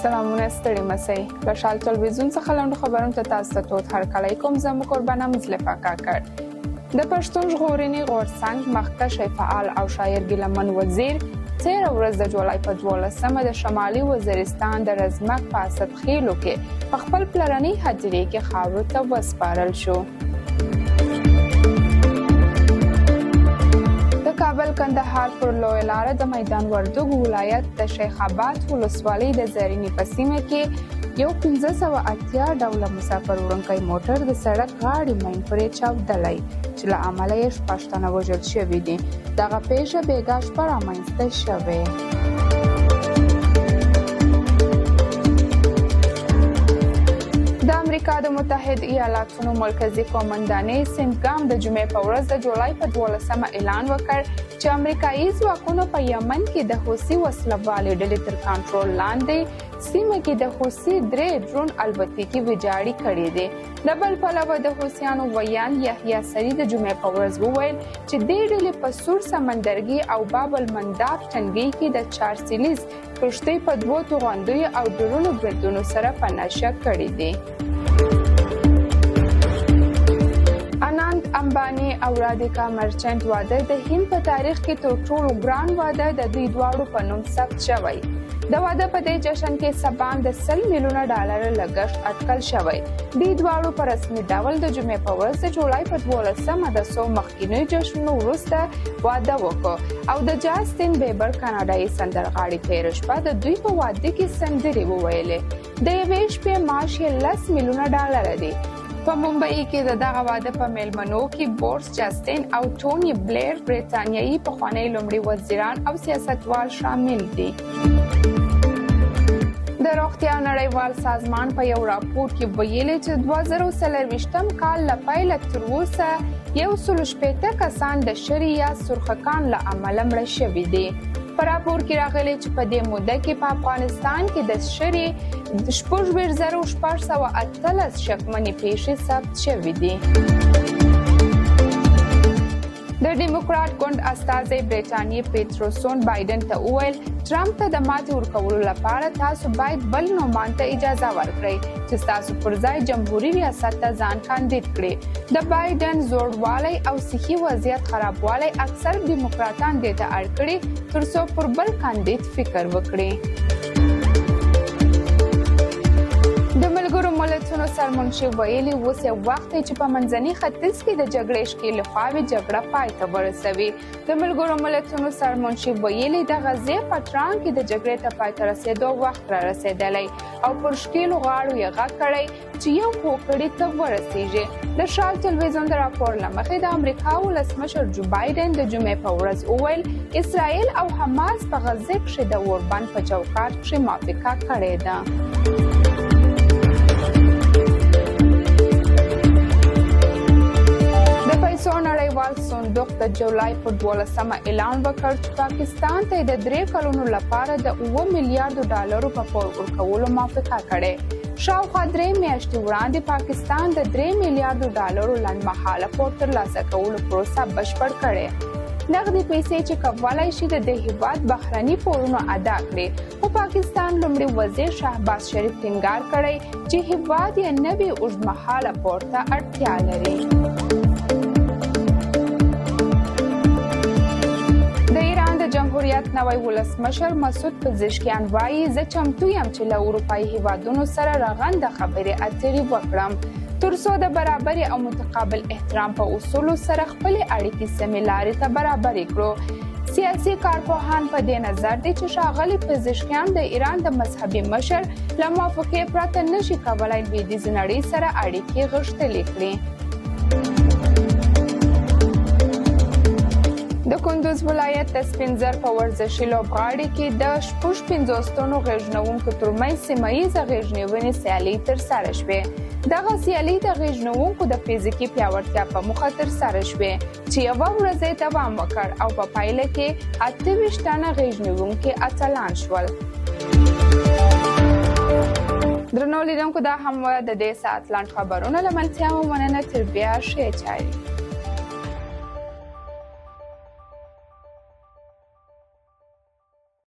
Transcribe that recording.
سلامونه ستړي مسئ له شال تلویزون څخه لنډو خبرونو ته تاسو ته تود هرکلی کوم زه مو قربانه مزلفه کاکړ د پښتون ژغورنې غورڅنګ مخکښ فعال او شاعر ګیلمن وزیر تېره ورځ د جولای په 12مه د شمالي وزیرستان د رزمک په اسدخیلو کې په خپل پلرنۍ هدیرې کې خاورو ته وسپارل شو. کابل کندهار پر لویه لاره د میدان وردګو ولایت د شیخ آباد ولسوالۍ د زرینې په سیمه کې یو 1580 ډوله مسافر وړونکی موټر د سړک غاړې مین پرې چاودلی چې له امله یې 6 تنه وژل شوي دي. دغه پیښه بېګا شپه رامنځته شوې. د امریکا د متحد ایالاتونو مرکزی قومندانۍ سنتګام د جمعې په ورځ د جولای په 12مه اعلان وکړ چې امریکایي ځواکونو په یمن کې د حوثي وسلوالې ډلې تر کنټرول لاندې سیمه کې د حوثي 3 ډرون الوتکې ویجاړې کړې دي. د بل پلوه د حوثیانو ویان یحیی سری د جمعې په ورځ وویل چې دې ډلې په سور سمندرګي او باب المنداب ټنګي کې د 4 سیلیز کشتۍ په 2 توغندیو او ډرونو بریدونو سره په نشه کړې دي. امبانی او رادیکا مرچنټ واده د هند په تاریخ کې تر ټولو ګران واده د دوی دواړو په نوم ثبت شوی. د واده په دې جشن کې سبام د 100 میلیونه ډالر لګښت اټکل شوی. دوی دواړو په رسمي ډول د جمعې په ورځ د جولای په 12مه د څو مخکینیو جشنونو وروسته واده وکړ او د جاستین بیبر کاناډایي سندرغاړي تېره شپه د دوی په واده کې سندرې وویلې. د یوې شپې معاش یې 10 میلیونه ډالر دی. په ممبئی کې د دغه واده په میلمنو کې بورس جاستین او ټونی بلیر بریتانیایي پخوانی لومړي وزیران او سیاستوال شامل دي. د روغتیا نړیوال سازمان په یو راپور کې ویلي چې 2024م کال له پیله تر اوسه 160 کسان د شری یا سرخکان له امله مړه شوي دي. په راپور کې راغلي چې په دې موده کې په افغانستان کې د شری 4,618 شکمنې پیښې ثبت شوې دي. د ډیموکرات ګوند استازي برټانیې پیټروسون بایدن ته وویل ټرمپ ته د ماتې ورکولو لپاره تاسو باید بل نومان ته اجازه ورکړئ چې تاسو پر ځای جمهوریت ریاست ته ځان کاندید کړي. د بایدن زوړوالی او صحي وضعیت خرابوالی اکثر ډیموکراتان دې ته اړ کړي ترڅو پر بل کاندید فکر وکړي. د ملګرو ملتونو سرمنشي ویلي اوس یو وخت دی چې په منځني ختیځ کې د جګړې ښکېلې خواوې جګړه پای ته ورسوي. د ملګرو ملتونو سرمنشي ویلي د غزې په ټران کې د جګړې ته پای ته رسېدو وخت را رسېدلی او پر ښکېلو غاړو یې غږ کړی چې یو هوکړې ته ورسیږي. د شال تلویزون د راپور له مخې د امریکا ولسمشر جو بایدن د جمعې په ورځ وویل اسرائیل او حماس په غزې کښې د اوربند په چوکاټ کښې موافقه کړې ده. نړیوال صندوق د جولای په 12مه اعلان وکړ چې پاکستان ته د 3 کلونو لپاره د 9 میلیارډ ډالرو په پور ورکولو موافقه کړې. شاوخوا 3 میاشتې وړاندې پاکستان د 3 میلیارډ ډالرو لنډمهاله پور ترلاسه کولو پروسه بشپړ کړې. نغدي پیسې چې کولی شي د هیواد بهرني پورونه ادا کړي. خو پاکستان لومړي وزیر شهباز شریف ټینګار کړی چې هیواد یې نوي اوږدمهاله پور ته اړتیا لري. جمهوریت نوی ولسمشر مسعود پزشکیان وایي زه چمتو یم چې له اروپایي هیوادونو سره رغنده خبرې اترې وکړم ترڅو د برابرۍ او متقابل احترام په اصولو سره خپلې اړیکې سمې لارې ته برابرې کړو. سیاسي کارپوهان په دې نظر دي چې ښاغلي پزشکیان د ایران د مذهبي مشر له موافقې پرته نشي کولی لویدیځې نړۍ سره اړیکې غښتلې کړي. د کندوز ولایت د سپینزر په ورزشي لوبغاړي کې د 50 تنو غېږنوونکو ترمنځ سیمه ییزه غېږنیونې سیالۍ ترسره شوې. دغه سیالۍ د غېږنوونکو د فزیکي پیاوړتیا په موخه ترسره شوې چې یوه ورځ یې دوام وکړ او په پایله کې 28 تنه غېږنیونکي اتلان شول. درنو لیدونکو دا هم د دې ساعت لاند خبرونه له ملتیا مو مننه تر بیا ښې چارې.